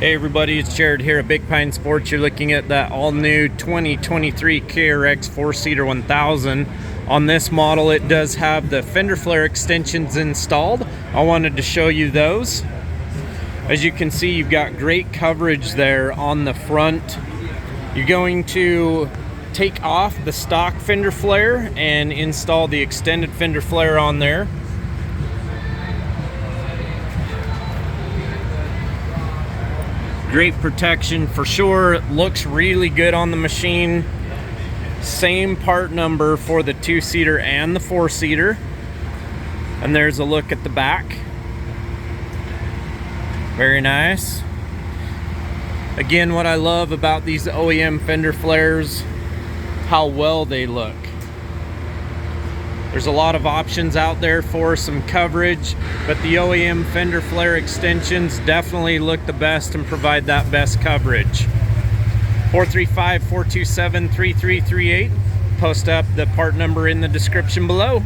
Hey everybody, it's Jared here at Big Pine Sports. You're looking at that all-new 2023 KRX 4-seater 1000. On this model, it does have the Fender Flair extensions installed. I wanted to show you those. As you can see, you've got great coverage there on the front. You're going to take off the stock Fender Flair and install the extended Fender Flair on there. Great protection for sure. It looks really good on the machine. Same part number for the 2-seater and the 4-seater. And there's a look at the back. Very nice. Again, what I love about these OEM Fender Flairs, how well they look. There's a lot of options out there for some coverage, but the OEM Fender Flair extensions definitely look the best and provide that best coverage. 435-427-3338. Post up the part number in the description below.